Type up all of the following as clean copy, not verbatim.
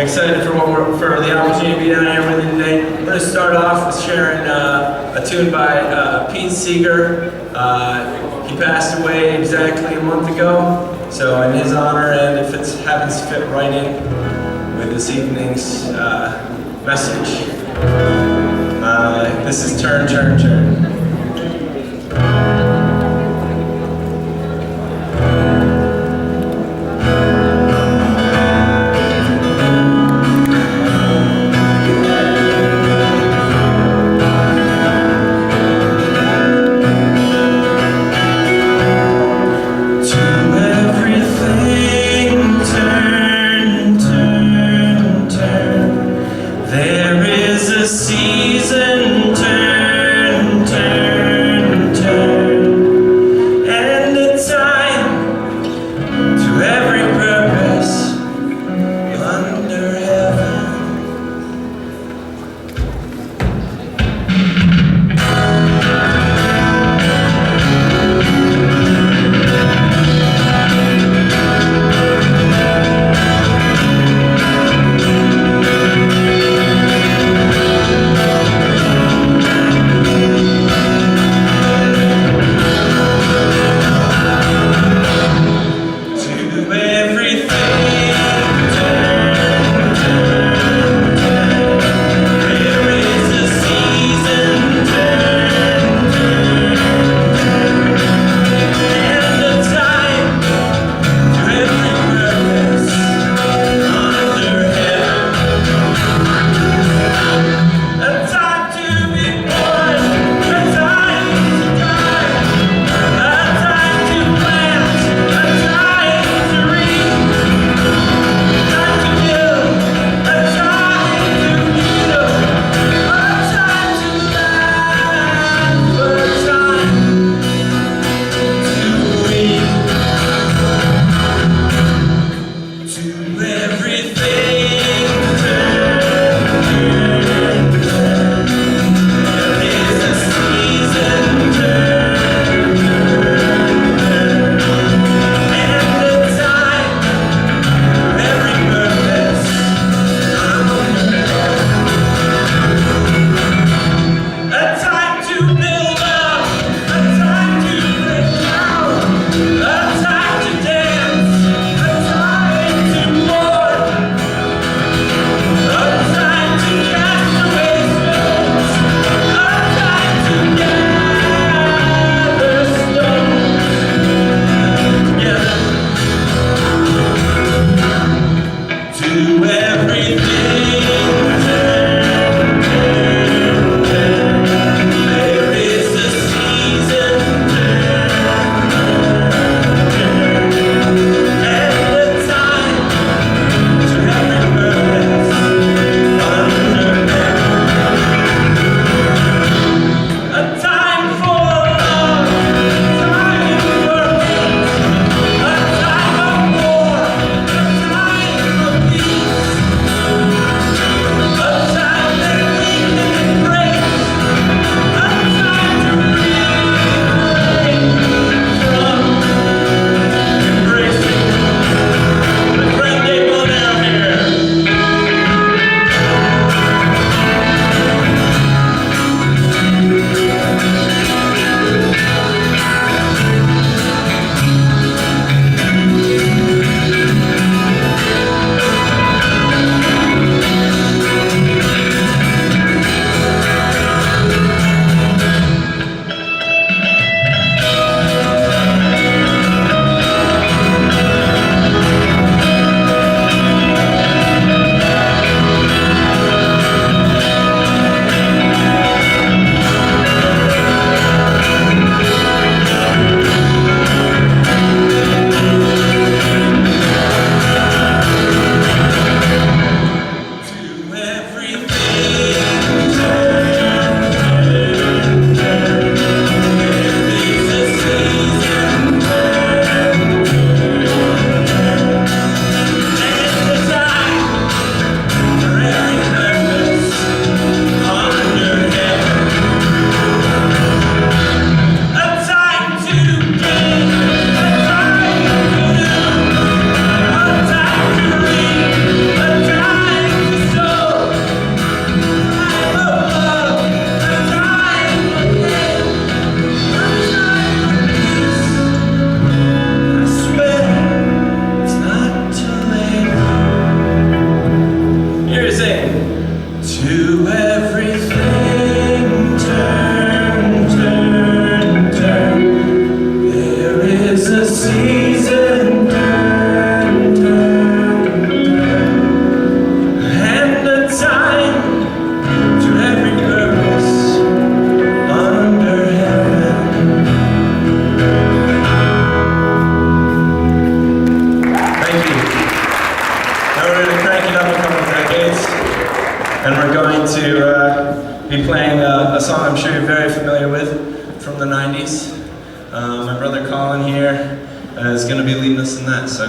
excited for the opportunity to be down here with you today. I'm going to start off with sharing a tune by Pete Seeger. He passed away exactly a month ago, so in his honor, and if it happens to fit right in with this evening's message, this is Turn, Turn, Turn. Season, turn, turn. song I'm sure you're very familiar with from the 90s. My brother Colin here is going to be leading us in that, so.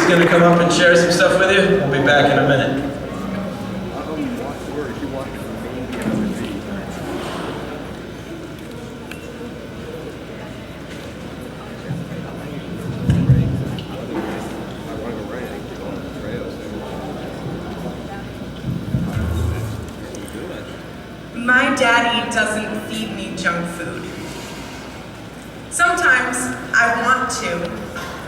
Going to come up and share some stuff with you. We'll be back in a minute. My daddy doesn't feed me junk food. Sometimes I want to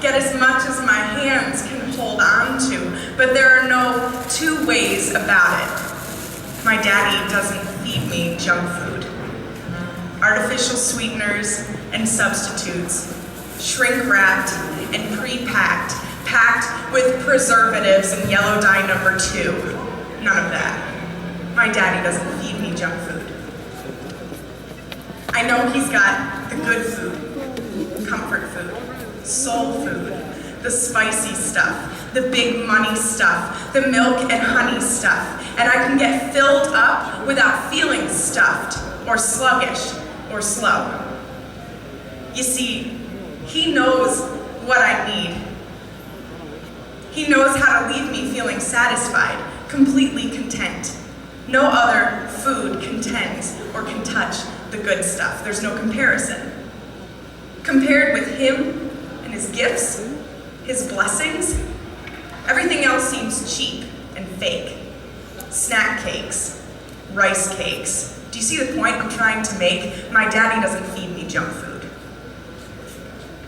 get as much as my hands can hold on to, but there are no two ways about it. My daddy doesn't feed me junk food. Artificial sweeteners and substitutes, shrink-wrapped and pre-packed, packed with preservatives and yellow dye number 2. None of that. My daddy doesn't feed me junk food. I know he's got the good food, comfort food, soul food, the spicy stuff, the big money stuff, the milk and honey stuff, and I can get filled up without feeling stuffed or sluggish or slow. You see, he knows what I need. He knows how to leave me feeling satisfied, completely content. No other food contends or can touch the good stuff. There's no comparison. Compared with him and his gifts, his blessings, everything else seems cheap and fake. Snack cakes, rice cakes. Do you see the point I'm trying to make? My daddy doesn't feed me junk food.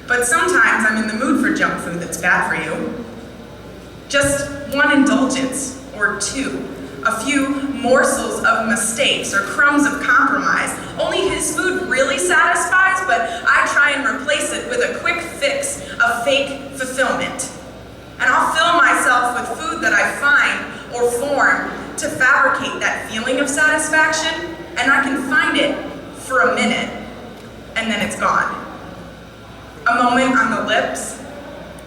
But sometimes I'm in the mood for junk food that's bad for you. Just one indulgence, or two. A few morsels of mistakes or crumbs of compromise. Only his food really satisfies, but I try and replace it with a quick fix of fake fulfillment. And I'll fill myself with food that I find or form to fabricate that feeling of satisfaction, and I can find it for a minute, and then it's gone. A moment on the lips,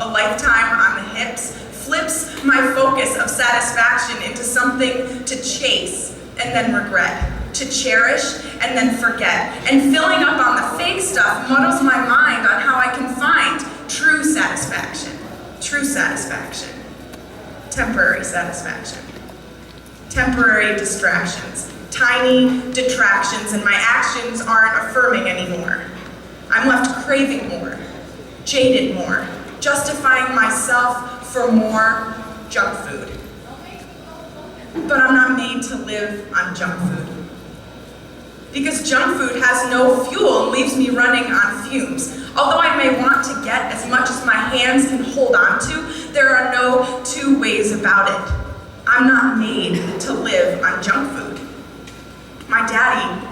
a lifetime on the hips, flips my focus of satisfaction into something to chase and then regret, to cherish and then forget. And filling up on the fake stuff muddles my mind on how I can find true satisfaction. True satisfaction. Temporary satisfaction. Temporary distractions. Tiny detractions, and my actions aren't affirming anymore. I'm left craving more, jaded more, justifying myself for more junk food. But I'm not made to live on junk food. Because junk food has no fuel and leaves me running on fumes. Although I may want to get as much as my hands can hold on to, there are no two ways about it. I'm not made to live on junk food. My daddy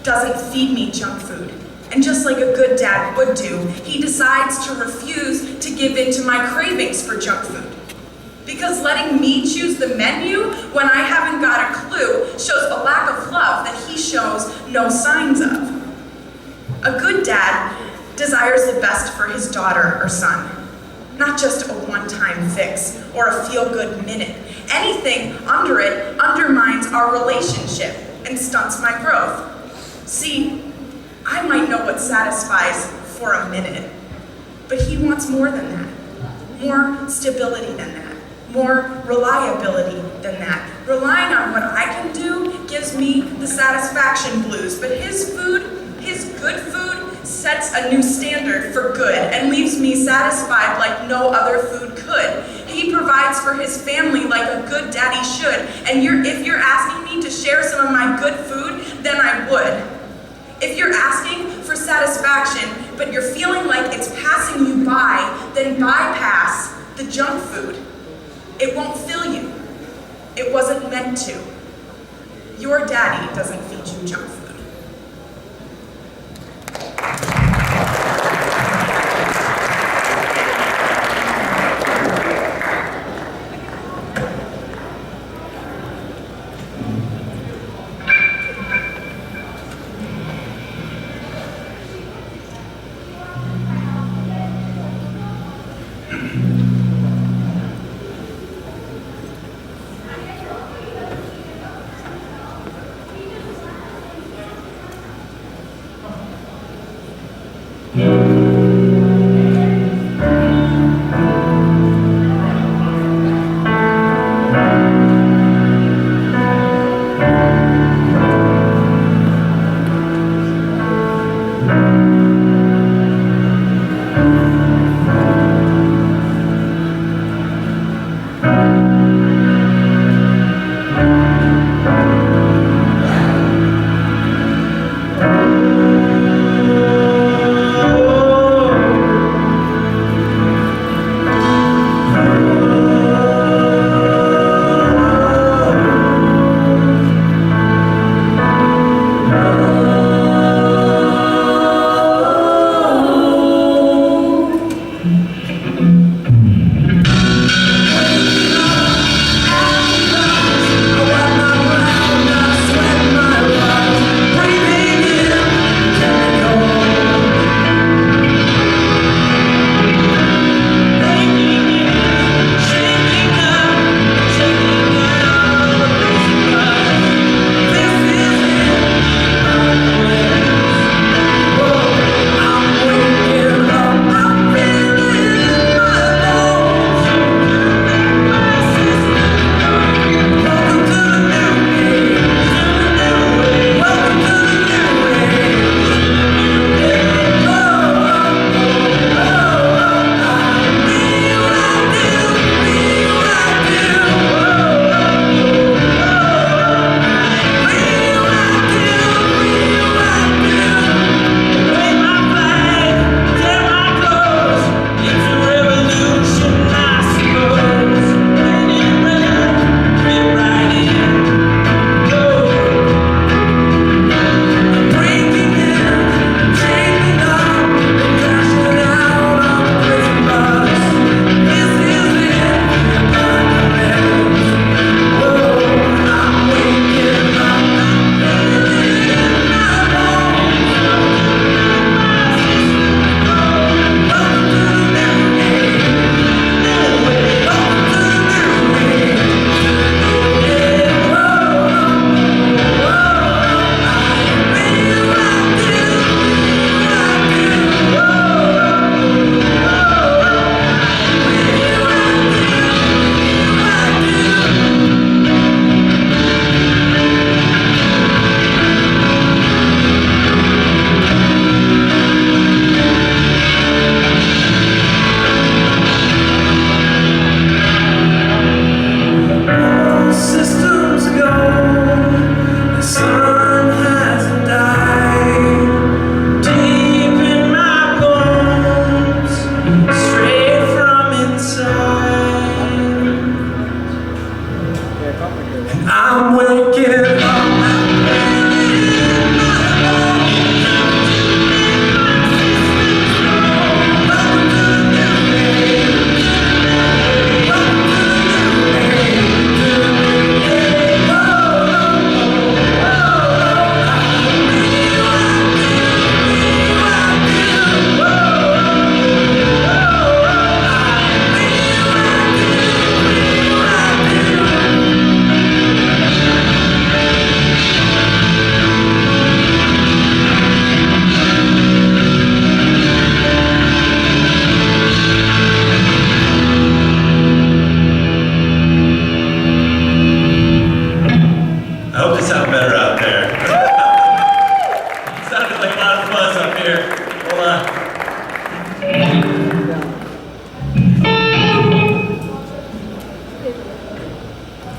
doesn't feed me junk food. And just like a good dad would do, he decides to refuse to give in to my cravings for junk food. Because letting me choose the menu when I haven't got a clue shows a lack of love that he shows no signs of. A good dad desires the best for his daughter or son, not just a one-time fix or a feel-good minute. Anything under it undermines our relationship and stunts my growth. See, I might know what satisfies for a minute, but he wants more than that. More stability than that. More reliability than that. Relying on what I can do gives me the satisfaction blues, but his food, his good food, sets a new standard for good and leaves me satisfied like no other food could. He provides for his family like a good daddy should, and if you're asking me to share some of my good food, then I would. If you're asking for satisfaction, but you're feeling like it's passing you by, then bypass the junk food. It won't fill you. It wasn't meant to. Your daddy doesn't feed you junk food.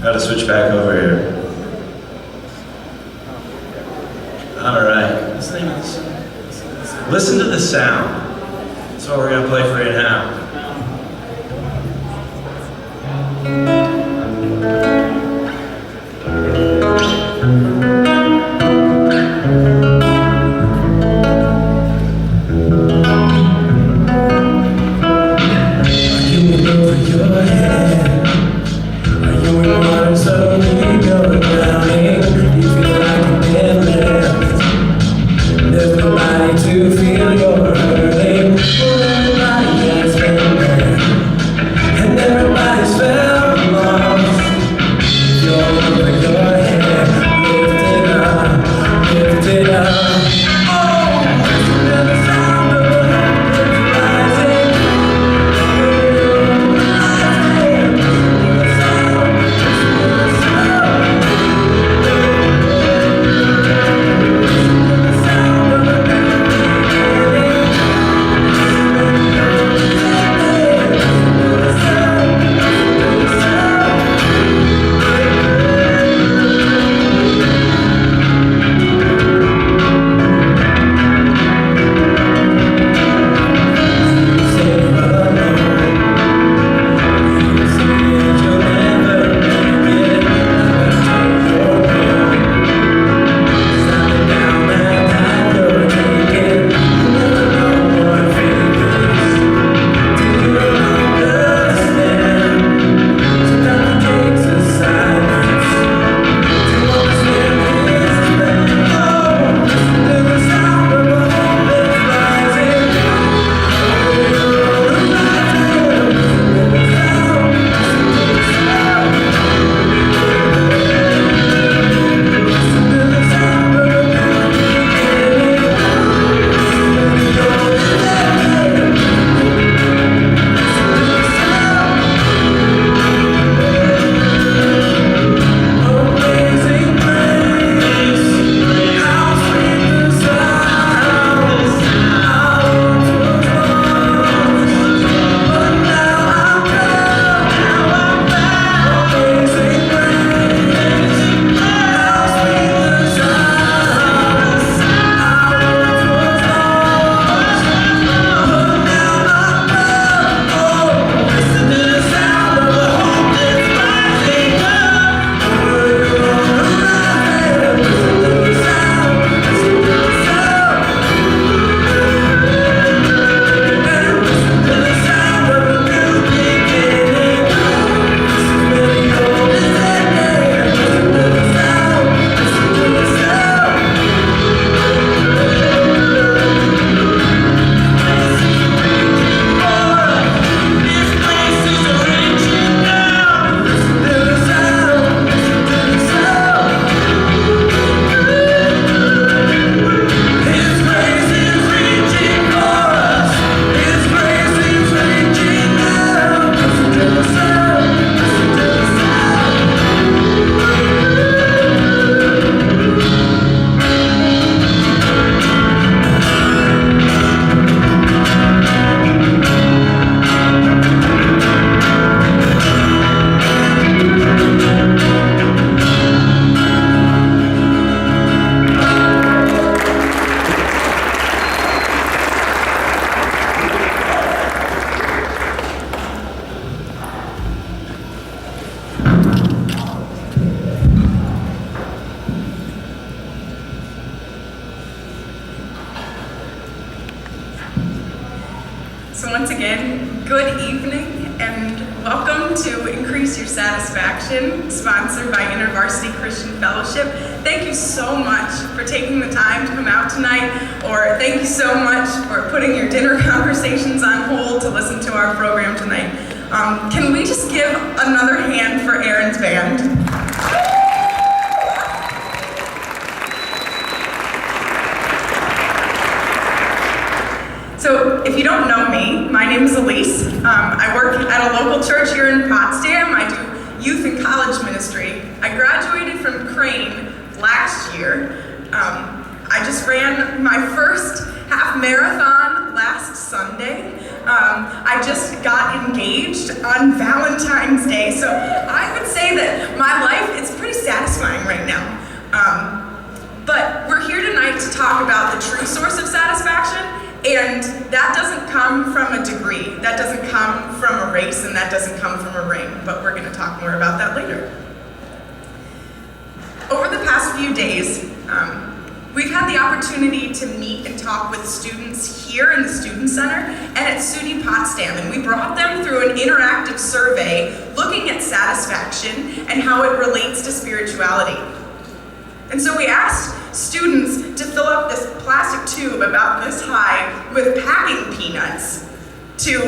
Gotta switch back over here. All right. What's the name of this song? Listen to the Sound. That's what we're gonna play for you now. So once again, good evening and welcome to Increase Your Satisfaction, sponsored by InterVarsity Christian Fellowship. Thank you so much for taking the time to come out tonight, or thank you so much for putting your dinner conversations on hold to listen to our program tonight. Can we just give another hand for Aaron's band? So if you don't know me, my name is Elise. I work at a local church here in Potsdam. I do youth and college ministry. I graduated from Crane last year. I just ran my first half marathon last Sunday. I just got engaged on Valentine's Day, so I would say that my life is pretty satisfying right now. But we're here tonight to talk about the true source of satisfaction, and that doesn't come from a degree, that doesn't come from a race, and that doesn't come from a ring, but we're going to talk more about that later. Over the past few days, we've had the opportunity to meet and talk with students here in the Student Center and at SUNY Potsdam, and we brought them through an interactive survey looking at satisfaction and how it relates to spirituality. And so we asked students to fill up this plastic tube about this high with packing peanuts to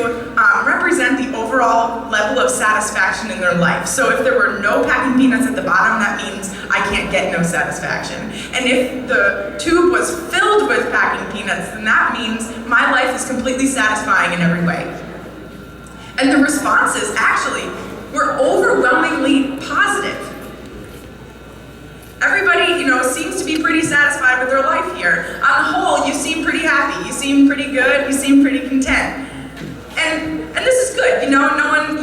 represent the overall level of satisfaction in their life. So if there were no packing peanuts at the bottom, that means I can't get no satisfaction. And if the tube was filled with packing peanuts, then that means my life is completely satisfying in every way. And the responses actually were overwhelmingly positive. Everybody, seems to be pretty satisfied with their life here. On the whole, you seem pretty happy, you seem pretty good, you seem pretty content. And this is good, no one,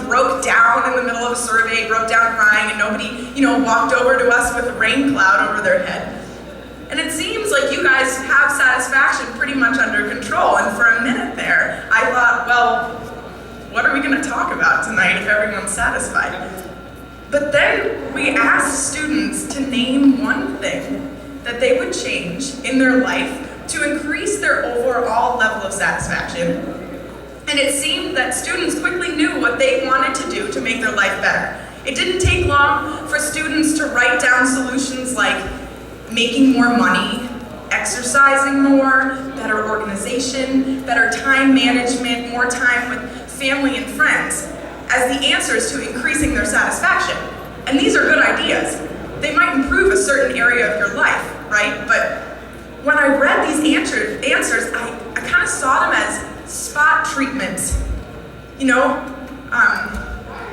broke down in the middle of a survey, broke down crying, and nobody, walked over to us with a rain cloud over their head. And it seems like you guys have satisfaction pretty much under control, and for a minute there, I thought, well, what are we gonna talk about tonight if everyone's satisfied? But then we asked students to name one thing that they would change in their life to increase their overall level of satisfaction. And it seemed that students quickly knew what they wanted to do to make their life better. It didn't take long for students to write down solutions like making more money, exercising more, better organization, better time management, more time with family and friends, as the answers to increasing their satisfaction. And these are good ideas. They might improve a certain area of your life, right? But when I read these answers, I kind of saw them as spot treatments.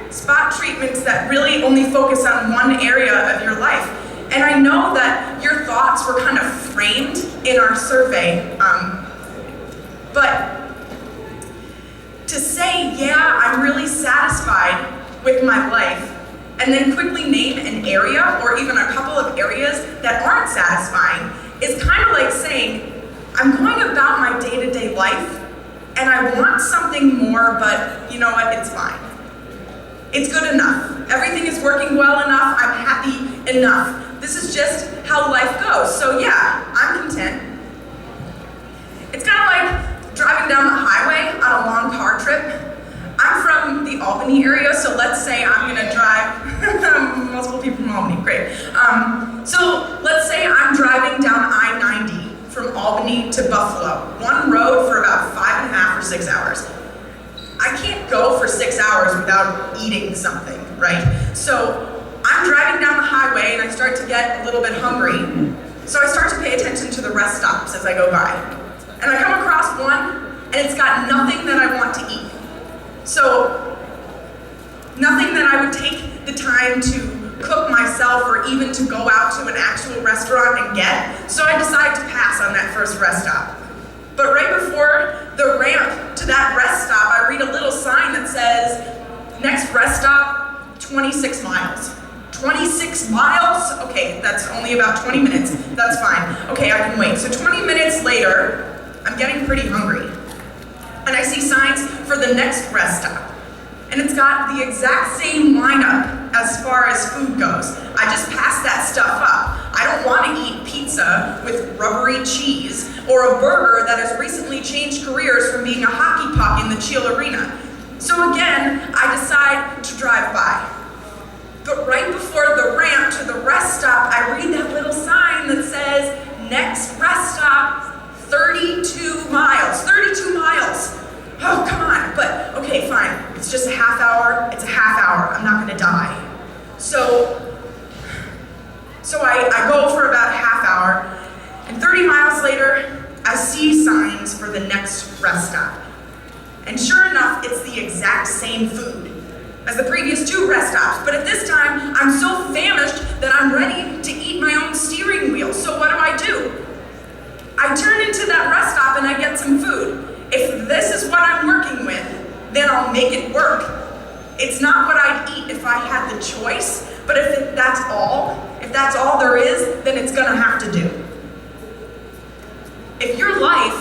Spot treatments that really only focus on one area of your life. And I know that your thoughts were kind of framed in our survey, but to say, yeah, I'm really satisfied with my life, and then quickly name an area or even a couple of areas that aren't satisfying is kind of like saying, I'm going about my day-to-day life and I want something more, but you know what, it's fine. It's good enough. Everything is working well enough, I'm happy enough. This is just how life goes. So yeah, I'm content. It's kind of like driving down the highway on a long car trip. I'm from the Albany area, so let's say I'm gonna drive, multiple people from Albany, great. So let's say I'm driving down I-90 from Albany to Buffalo, one road for about 5.5 or 6 hours. I can't go for 6 hours without eating something, right? So I'm driving down the highway and I start to get a little bit hungry. So I start to pay attention to the rest stops as I go by. And I come across one and it's got nothing that I want to eat. So nothing that I would take the time to cook myself or even to go out to an actual restaurant and get. So I decide to pass on that first rest stop. But right before the ramp to that rest stop, I read a little sign that says, next rest stop, 26 miles. 26 miles? Okay, that's only about 20 minutes. That's fine. Okay, I can wait. So 20 minutes later, I'm getting pretty hungry. And I see signs for the next rest stop. And it's got the exact same lineup as far as food goes. I just pass that stuff up. I don't want to eat pizza with rubbery cheese or a burger that has recently changed careers from being a hockey puck in the Cheel Arena. So again, I decide to drive by. But right before the ramp to the rest stop, I read that little sign that says, next rest stop, 32 miles. 32 miles. Oh, come on. But, okay, fine. It's just a half hour. It's a half hour. I'm not going to die. So I go for about a half hour, and 30 miles later, I see signs for the next rest stop. And sure enough, it's the exact same food as the previous 2 rest stops, but at this time, I'm so famished that I'm ready to eat my own steering wheel. So what do? I turn into that rest stop and I get some food. If this is what I'm working with, I'll make it work. It's not what I'd eat if I had the choice, but if that's all there is, then it's gonna have to do. If your life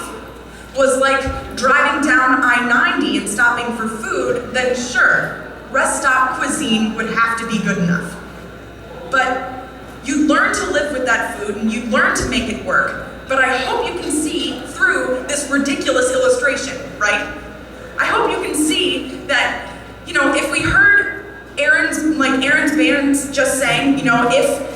was like driving down I-90 and stopping for food, then sure, rest stop cuisine would have to be good enough. But you learn to live with that food and you learn to make it work. But I hope you can see through this ridiculous illustration, right? I hope you can see that, if we heard Aaron's bands just saying, if,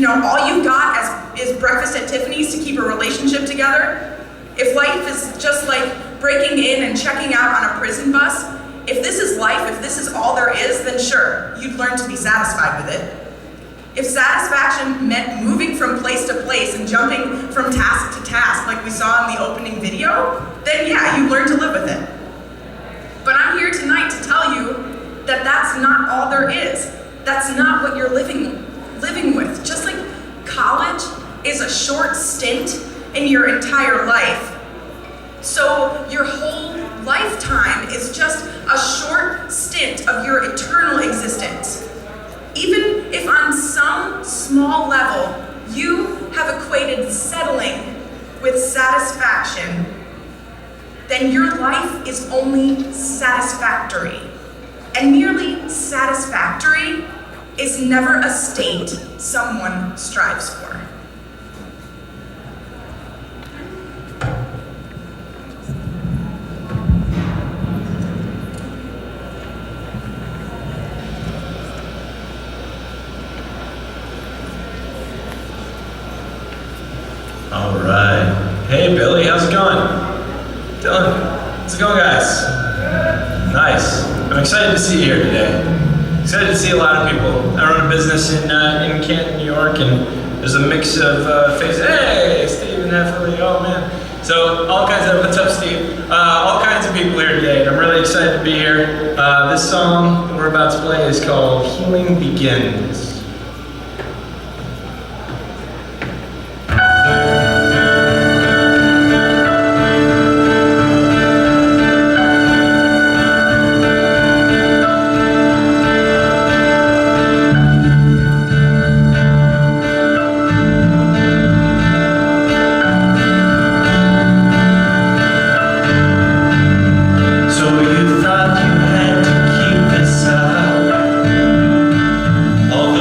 all you've got is breakfast at Tiffany's to keep a relationship together, if life is just like breaking in and checking out on a prison bus, if this is life, if this is all there is, then sure, you'd learn to be satisfied with it. If satisfaction meant moving from place to place and jumping from task to task like we saw in the opening video, then yeah, you learn to live with it. But I'm here tonight to tell you that that's not all there is. That's not what you're living with. Just like college is a short stint in your entire life, so your whole lifetime is just a short stint of your eternal existence. Even if on some small level you have equated settling with satisfaction, then your life is only satisfactory. And merely satisfactory is never a state someone strives for. All right. Hey, Billy, how's it going? Dylan, how's it going, guys? Nice. I'm excited to see you here today. Excited to see a lot of people. I run a business in Canton, New York, and there's a mix of faces. Hey, Steve and Heffley, oh man. So all kinds of, what's up, Steve? All kinds of people here today, and I'm really excited to be here. This song that we're about to play is called Healing Begins. All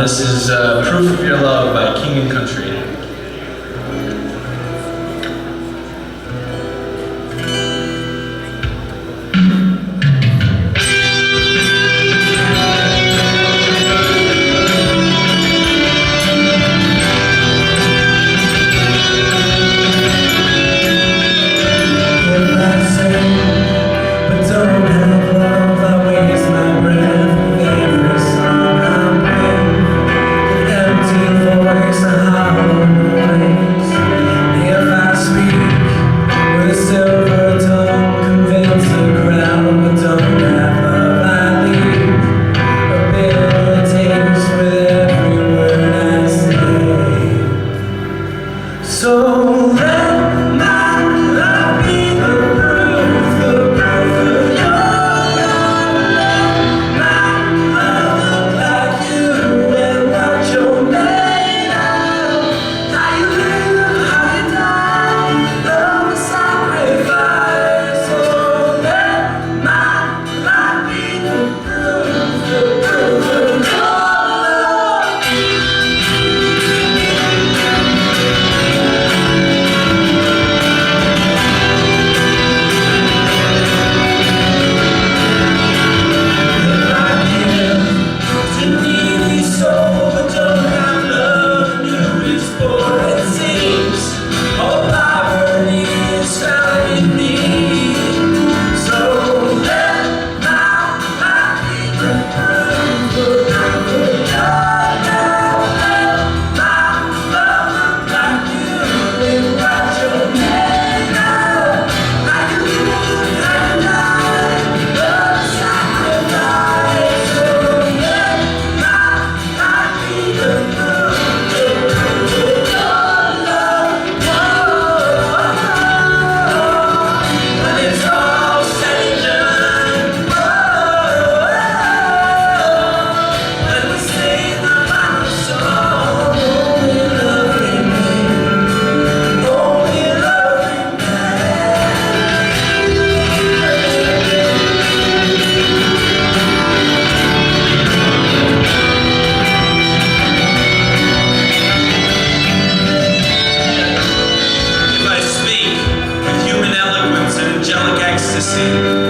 This is Proof of Your Love by King and Country.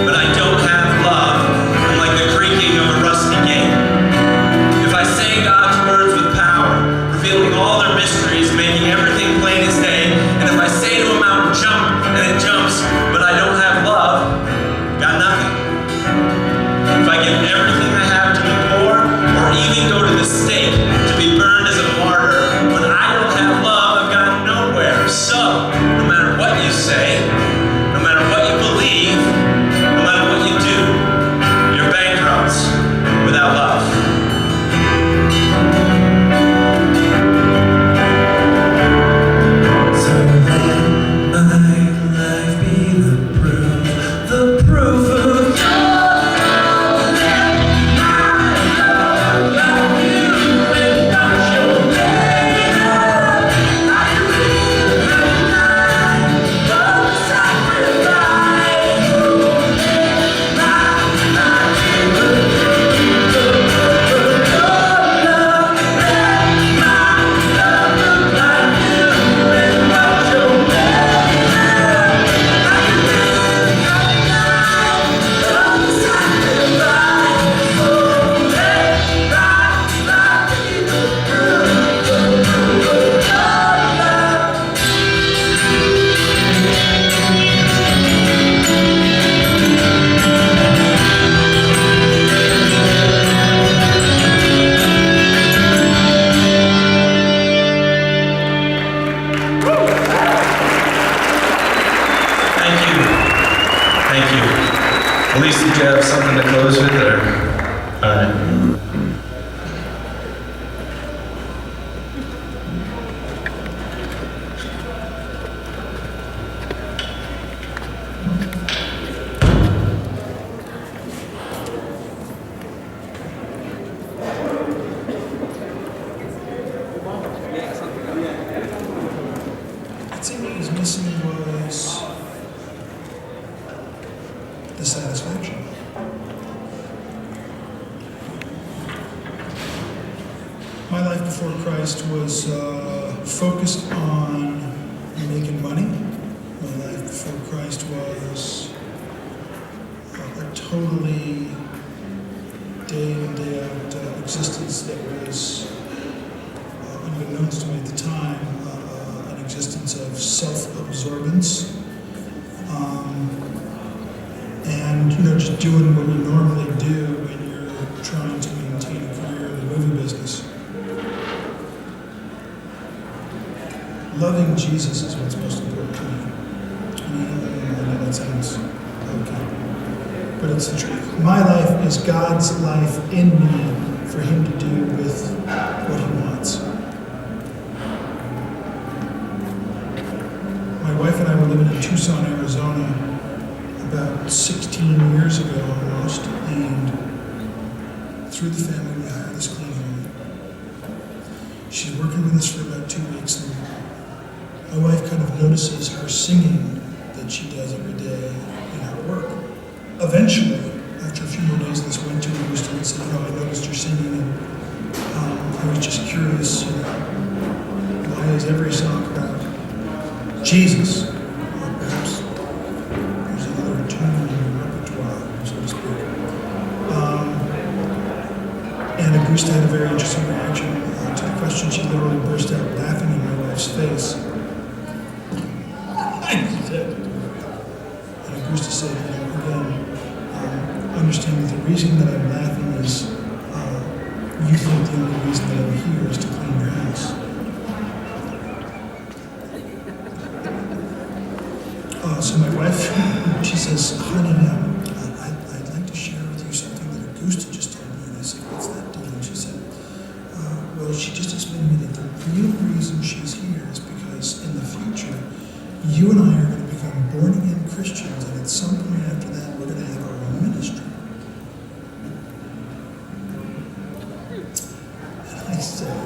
But I don't have love. I'm like the creaking of a rusty gate. If I say God's words with power, revealing all their mysteries, making everything plain as day, and if I say to a mountain, jump, and it jumps, but I don't have love, got nothing. If I give everything I have to the poor, or even go to the stake to be burned as a martyr, when I don't have love, I've got nowhere. So, no matter what you say, no matter what you believe, no matter what you do, you're bankrupt without love. So let my life be the proof of your love. Let my love love you and not your made up. I live every night for the sacrifice. Oh, let my life be the proof of your love. Let my love look like you and not your made up. I live every night for the sacrifice. Oh, let my life be the proof of your love. Thank you. Thank you. Elise, did you have something to close with, or? All right. The thing that was missing was the satisfaction. My life before Christ was focused on making money. My life before Christ was a totally day in, day out existence that was, unbeknownst to me at the time, an existence of self-absorbance. And just doing what you normally do when you're trying to maintain a career in the movie business. Loving Jesus is what's most important to me. I know that sounds okay, but it's the truth. My life is God's life in me for Him to do with what He wants. My wife and I were living in Tucson, Arizona, about 16 years ago almost, and through the family we hired this cleaning woman. She's working with us for about 2 weeks, and my wife kind of notices her singing that she does every day in her work. Eventually, after a few more days, this went to her and said, I noticed you're singing, and I was just curious, why is every song about Jesus? Or perhaps there's another tune in your repertoire, so to speak. And Augusta had a very interesting reaction to the question. She literally burst out laughing in my wife's face. I did. And Augusta said, again, understand that the reason that I'm laughing is you think the only reason that I'm here is to clean your house. So my wife, she says, honey, I'd like to share with you something that Augusta just told me. And I said, what's that deal? And she said, well, she just explained to me that the real reason she's here is because in the future, you and I are going to become born-again Christians, and at some point after that, we're going to have our own ministry. And I said,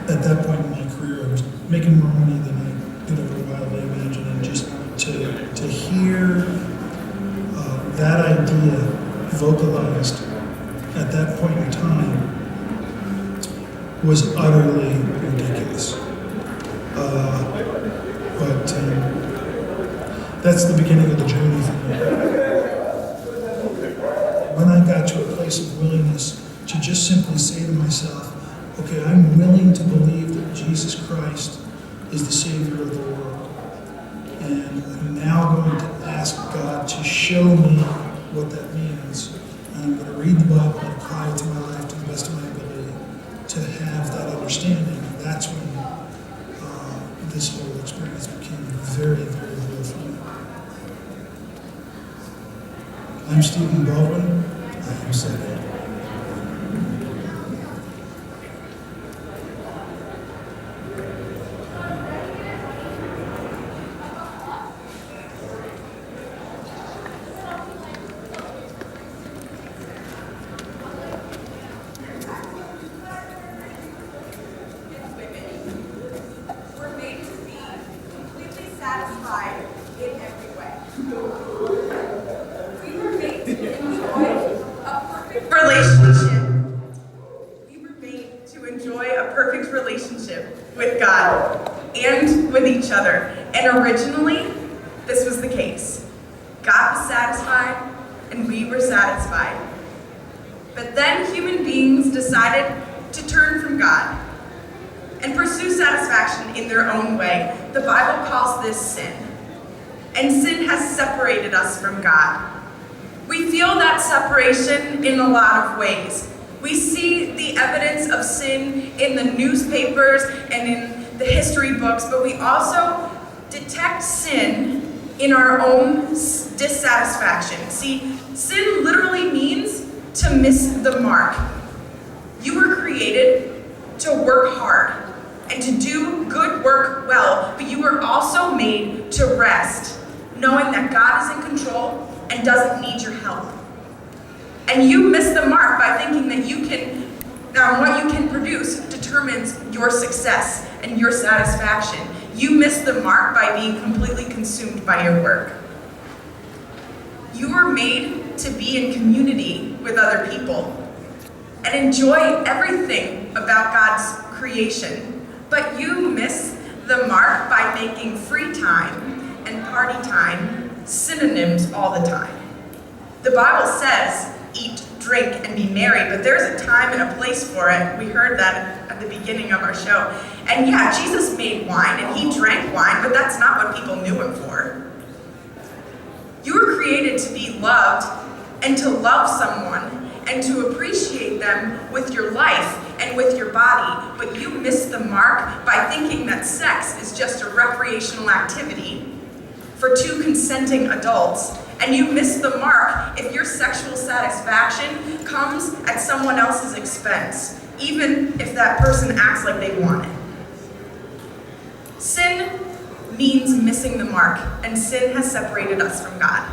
at that point in my career, I was making more money than I could ever wildly imagine, and just to hear that idea vocalized at that point in time was utterly ridiculous. But that's the beginning of the journey for me. When I got to a place of willingness to just simply say to myself, okay, I'm willing to believe that Jesus Christ is the Savior of the world. And I'm now going to ask God to show me what that means. And I'm going to read the Bible and apply it to my life to the best of my ability to have that understanding. And that's when this whole experience became very, very real for me. I'm Stephen Baldwin. I am saved. Satisfied in every way. We were made to enjoy a perfect relationship. We were made to enjoy a perfect relationship with God and with each other. And originally, this was the case. God was satisfied, and we were satisfied. But then human beings decided to turn from God and pursue satisfaction in their own way. The Bible calls this sin. And sin has separated us from God. We feel that separation in a lot of ways. We see the evidence of sin in the newspapers and in the history books, but we also detect sin in our own dissatisfaction. See, sin literally means to miss the mark. You were created to work hard and to do good work well, but you were also made to rest, knowing that God is in control and doesn't need your help. And you miss the mark by thinking that what you can produce determines your success and your satisfaction. You miss the mark by being completely consumed by your work. You were made to be in community with other people and enjoy everything about God's creation, but you miss the mark by making free time and party time synonyms all the time. The Bible says, eat, drink, and be merry, but there's a time and a place for it. We heard that at the beginning of our show. And yeah, Jesus made wine, and he drank wine, but that's not what people knew him for. You were created to be loved and to love someone and to appreciate them with your life and with your body, but you miss the mark by thinking that sex is just a recreational activity for two consenting adults, and you miss the mark if your sexual satisfaction comes at someone else's expense, even if that person acts like they want it. Sin means missing the mark, and sin has separated us from God.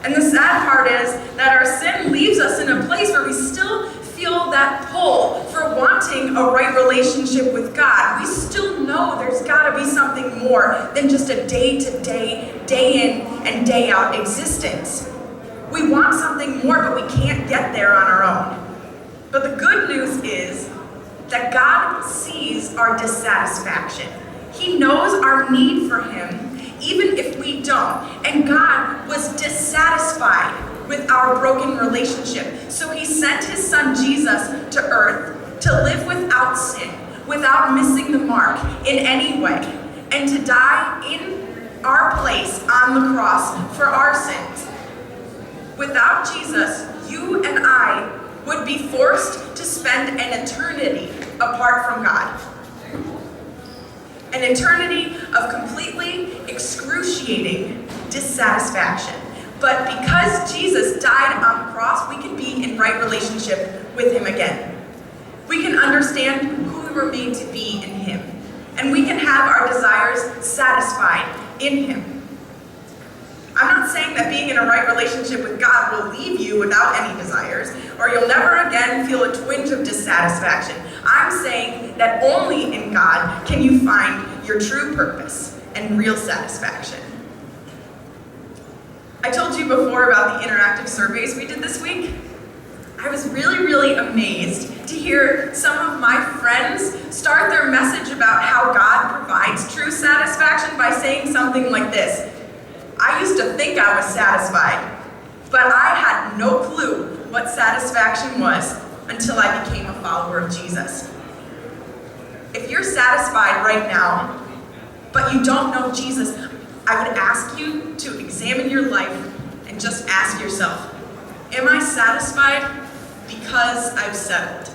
And the sad part is that our sin leaves us in a place where we still feel that pull for wanting a right relationship with God. We still know there's got to be something more than just a day-to-day, day in and day out existence. We want something more, but we can't get there on our own. But the good news is that God sees our dissatisfaction. He knows our need for him, even if we don't. And God was dissatisfied with our broken relationship. So he sent his son Jesus to earth to live without sin, without missing the mark in any way, and to die in our place on the cross for our sins. Without Jesus, you and I would be forced to spend an eternity apart from God. An eternity of completely excruciating dissatisfaction. But because Jesus died on the cross, we can be in right relationship with him again. We can understand who we were made to be in him. And we can have our desires satisfied in him. I'm not saying that being in a right relationship with God will leave you without any desires, or you'll never again feel a twinge of dissatisfaction. I'm saying that only in God can you find your true purpose and real satisfaction. I told you before about the interactive surveys we did this week. I was really amazed to hear some of my friends start their message about how God provides true satisfaction by saying something like this: I used to think I was satisfied, but I had no clue what satisfaction was until I became a follower of Jesus. If you're satisfied right now, but you don't know Jesus, I would ask you to examine your life and just ask yourself, am I satisfied because I've settled?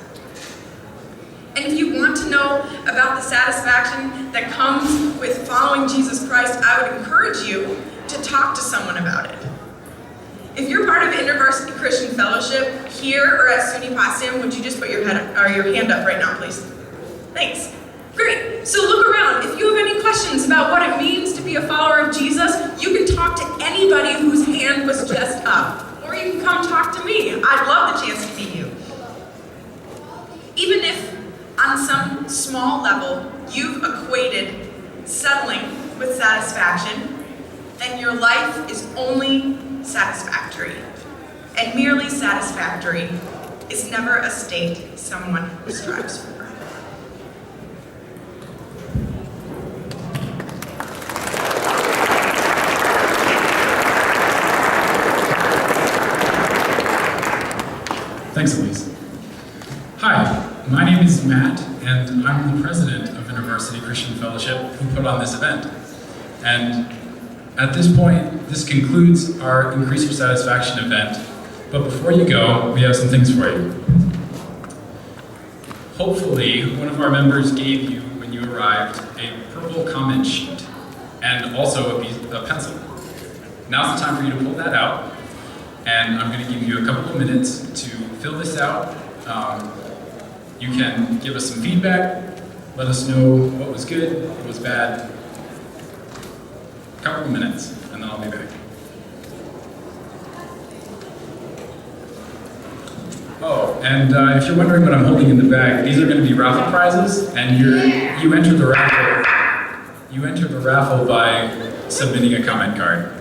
And if you want to know about the satisfaction that comes with following Jesus Christ, I would encourage you to talk to someone about it. If you're part of InterVarsity Christian Fellowship here or at SUNY Potsdam, would you just put your hand up right now, please? Thanks. Great. So look around. If you have any questions about what it means to be a follower of Jesus, you can talk to anybody whose hand was just up. Or you can come talk to me. I'd love the chance to meet you. Even if on some small level you've equated settling with satisfaction, then your life is only satisfactory. And merely satisfactory is never a state someone strives for. Thanks, Elise. Hi, my name is Matt, and I'm the president of InterVarsity Christian Fellowship who put on this event. And at this point, this concludes our Increase Your Satisfaction event. But before you go, we have some things for you. Hopefully, one of our members gave you, when you arrived, a purple comment sheet and also a pencil. Now's the time for you to pull that out, and I'm going to give you a couple of minutes to fill this out. You can give us some feedback, let us know what was good, what was bad. A couple of minutes, and then I'll be back. Oh, and if you're wondering what I'm holding in the bag, these are going to be raffle prizes, and you enter the raffle by submitting a comment card.